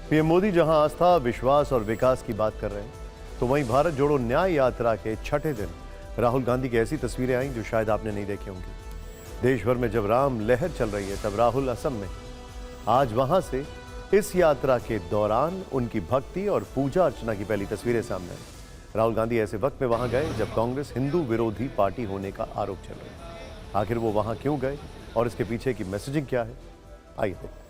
PM Modi जहां आस्था, विश्वास और विकास की बात कर रहे हैं, तो वहीं भारत जोड़ो न्याय यात्रा के छठे दिन राहुल गांधी की ऐसी तस्वीरें आई जो शायद आपने नहीं देखी होंगी। देश भर में जब राम लहर चल रही है, तब राहुल असम में। आज वहां से इस यात्रा के दौरान उनकी भक्ति और पूजा अर्चना की पहली तस्वीरें सामने आई। राहुल गांधी ऐसे वक्त में वहां गए जब कांग्रेस हिंदू विरोधी पार्टी होने का आरोप चल रहा है। आखिर वो वहां क्यों गए और इसके पीछे की मैसेजिंग क्या है, आइए देखते हैं।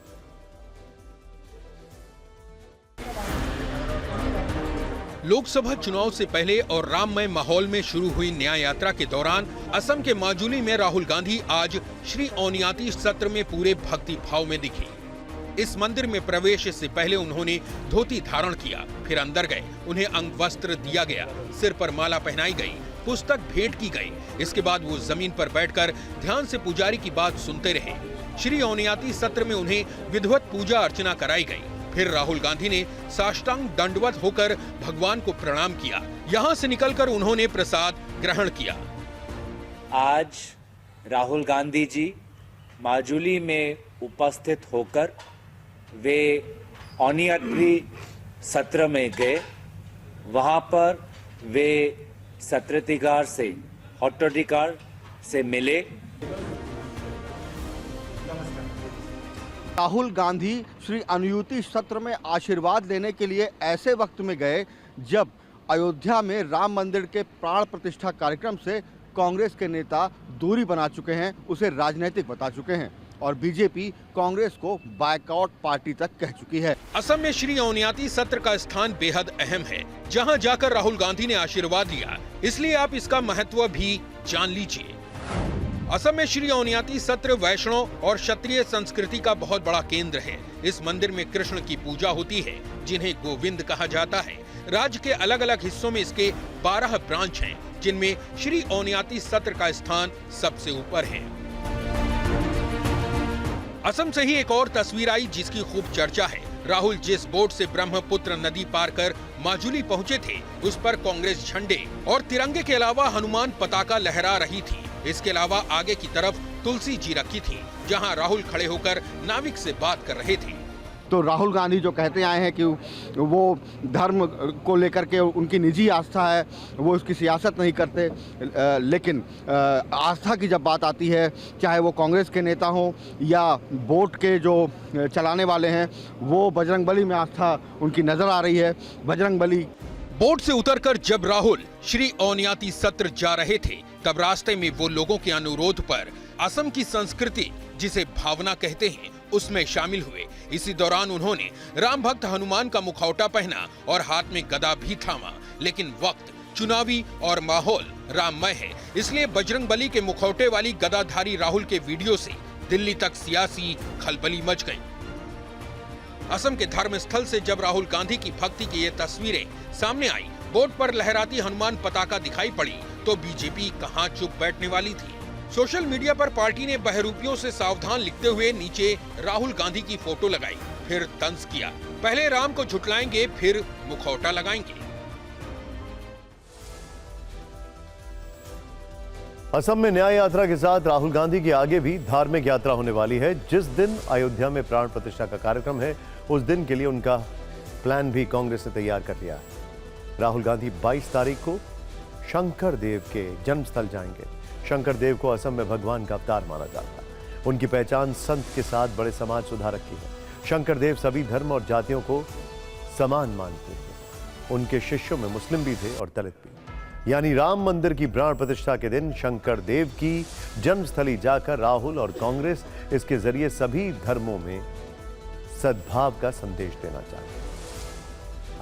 लोकसभा चुनाव से पहले और राममय माहौल में शुरू हुई न्याय यात्रा के दौरान असम के माजुली में राहुल गांधी आज श्री ओनियाती सत्र में पूरे भक्ति भाव में दिखे। इस मंदिर में प्रवेश से पहले उन्होंने धोती धारण किया, फिर अंदर गए, उन्हें अंग वस्त्र दिया गया, सिर पर माला पहनाई गई, पुस्तक भेंट की गई। इसके बाद वो जमीन पर बैठकर ध्यान से पुजारी की बात सुनते रहे। श्री ओनियाती सत्र में उन्हें विधिवत पूजा अर्चना कराई गई। फिर राहुल गांधी ने साष्टांग दंडवत होकर भगवान को प्रणाम किया। यहाँ से निकलकर उन्होंने प्रसाद ग्रहण किया। आज राहुल गांधी जी माजुली में उपस्थित होकर वे ओनियाती सत्र में गए। वहां पर वे सत्राधिकार से हॉटोधिकार से मिले। राहुल गांधी श्री अनुयूति सत्र में आशीर्वाद लेने के लिए ऐसे वक्त में गए जब अयोध्या में राम मंदिर के प्राण प्रतिष्ठा कार्यक्रम से कांग्रेस के नेता दूरी बना चुके हैं, उसे राजनीतिक बता चुके हैं और बीजेपी कांग्रेस को बायकॉट पार्टी तक कह चुकी है। असम में श्री ओनियाती सत्र का स्थान बेहद अहम है, जहां जाकर राहुल गांधी ने आशीर्वाद लिया, इसलिए आप इसका महत्व भी जान लीजिए। असम में श्री ओनियाती सत्र वैष्णव और क्षत्रिय संस्कृति का बहुत बड़ा केंद्र है। इस मंदिर में कृष्ण की पूजा होती है, जिन्हें गोविंद कहा जाता है। राज्य के अलग अलग हिस्सों में इसके 12 ब्रांच हैं, जिनमें श्री ओनियाती सत्र का स्थान सबसे ऊपर है। असम से ही एक और तस्वीर आई जिसकी खूब चर्चा है। राहुल जिस बोट से ब्रह्मपुत्र नदी पार कर माजुली पहुंचे थे, उस पर कांग्रेस झंडे और तिरंगे के अलावा हनुमान पताका लहरा रही थी। इसके अलावा आगे की तरफ तुलसी जी रखी थी, जहां राहुल खड़े होकर नाविक से बात कर रहे थे। तो राहुल गांधी जो कहते आए हैं कि वो धर्म को लेकर के उनकी निजी आस्था है, वो उसकी सियासत नहीं करते, लेकिन आस्था की जब बात आती है, चाहे वो कांग्रेस के नेता हों या बोट के जो चलाने वाले हैं, वो बजरंगबली में आस्था उनकी नजर आ रही है। बजरंगबली बोट से उतरकर जब राहुल श्री ओनियाती सत्र जा रहे थे, तब रास्ते में वो लोगों के अनुरोध पर असम की संस्कृति, जिसे भावना कहते हैं, उसमें शामिल हुए। इसी दौरान उन्होंने राम भक्त हनुमान का मुखौटा पहना और हाथ में गदा भी थामा। लेकिन वक्त चुनावी और माहौल राममय है, इसलिए बजरंगबली के मुखौटे वाली गदाधारी राहुल के वीडियो से दिल्ली तक सियासी खलबली मच गई। असम के धर्म स्थल से जब राहुल गांधी की भक्ति की ये तस्वीरें सामने आई, बोट पर लहराती हनुमान पताका दिखाई पड़ी, तो बीजेपी कहां चुप बैठने वाली थी। सोशल मीडिया पर पार्टी ने बहरूपियों से सावधान लिखते हुए नीचे राहुल गांधी की फोटो लगाई, फिर तंज किया, पहले राम को झुठलाएंगे, फिर मुखौटा लगाएंगे। असम में न्याय यात्रा के साथ राहुल गांधी की आगे भी धार्मिक यात्रा होने वाली है। जिस दिन अयोध्या में प्राण प्रतिष्ठा का कार्यक्रम है, उस दिन के लिए उनका प्लान भी कांग्रेस ने तैयार कर लिया है। राहुल गांधी 22 तारीख को शंकर देव के जन्मस्थल जाएंगे। शंकर देव को असम में भगवान का अवतार माना जाता है। उनकी पहचान संत के साथ बड़े समाज सुधारक की है। शंकर देव सभी धर्म और जातियों को समान मानते थे। उनके शिष्यों में मुस्लिम भी थे और दलित भी। यानी राम मंदिर की प्राण प्रतिष्ठा के दिन शंकर देव की जन्मस्थली जाकर राहुल और कांग्रेस इसके जरिए सभी धर्मों में सद्भाव का संदेश देना चाहते हैं।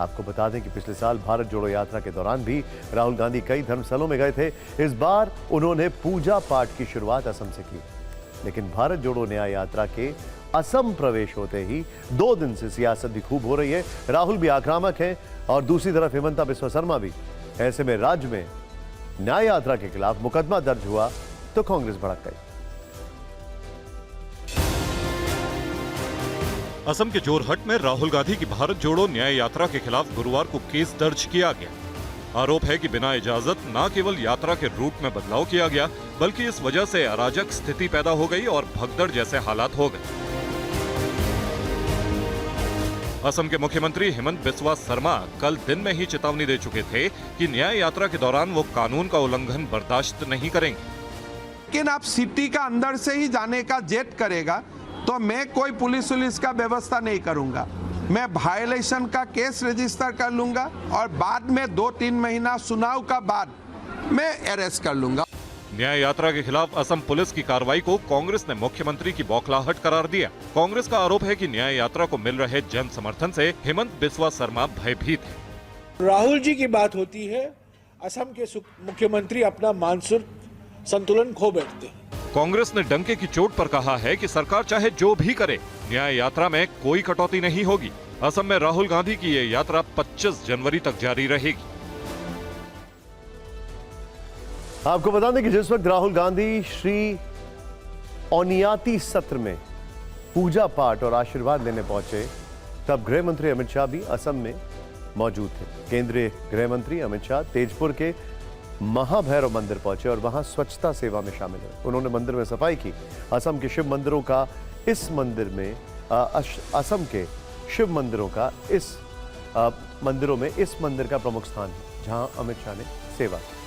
आपको बता दें कि पिछले साल भारत जोड़ो यात्रा के दौरान भी राहुल गांधी कई धर्मस्थलों में गए थे। इस बार उन्होंने पूजा पाठ की शुरुआत असम से की, लेकिन भारत जोड़ो न्याय यात्रा के असम प्रवेश होते ही 2 दिन से सियासत भी खूब हो रही है। राहुल भी आक्रामक हैं और दूसरी तरफ हेमंता बिस्वा शर्मा भी। ऐसे में राज्य में न्याय यात्रा के खिलाफ मुकदमा दर्ज हुआ तो कांग्रेस भड़क गई। असम के जोरहट में राहुल गांधी की भारत जोड़ो न्याय यात्रा के खिलाफ गुरुवार को केस दर्ज किया गया। आरोप है कि बिना इजाजत न केवल यात्रा के रूट में बदलाव किया गया, बल्कि इस वजह से अराजक स्थिति पैदा हो गई और भगदड़ जैसे हालात हो गए। असम के मुख्यमंत्री हेमंत बिस्वा शर्मा कल दिन में ही चेतावनी दे चुके थे कि न्याय यात्रा के दौरान वो कानून का उल्लंघन बर्दाश्त नहीं करेंगे। लेकिन आप सिटी का अंदर से ही जाने का जेट करेगा तो मैं कोई पुलिस का व्यवस्था नहीं करूंगा। मैं वायलेशन का केस रजिस्टर कर लूंगा और बाद में 2-3 महीना सुनाव का बाद मैं अरेस्ट कर लूंगा। न्याय यात्रा के खिलाफ असम पुलिस की कार्रवाई को कांग्रेस ने मुख्यमंत्री की बौखलाहट करार दिया। कांग्रेस का आरोप है कि न्याय यात्रा को मिल रहे जन समर्थन से हेमंत बिस्वा शर्मा भयभीत है। राहुल जी की बात होती है, असम के मुख्यमंत्री अपना मानसिक संतुलन खो बैठते हैं। कांग्रेस ने डंके की चोट पर कहा है कि सरकार चाहे जो भी करे, न्याय यात्रा में कोई कटौती नहीं होगी। असम में राहुल गांधी की ये यात्रा 25 जनवरी तक जारी रहेगी। आपको बता दें कि जिस वक्त राहुल गांधी श्री ओनियाती सत्र में पूजा पाठ और आशीर्वाद लेने पहुंचे, तब गृह मंत्री अमित शाह भी असम में मौजूद थे। केंद्रीय गृह मंत्री अमित शाह तेजपुर के महाभैरव मंदिर पहुंचे और वहां स्वच्छता सेवा में शामिल हुए। उन्होंने मंदिर में सफाई की। असम के शिव मंदिरों का इस मंदिर में असम के शिव मंदिरों का इस मंदिरों में इस मंदिर का प्रमुख स्थान है, जहां अमित शाह ने सेवा की।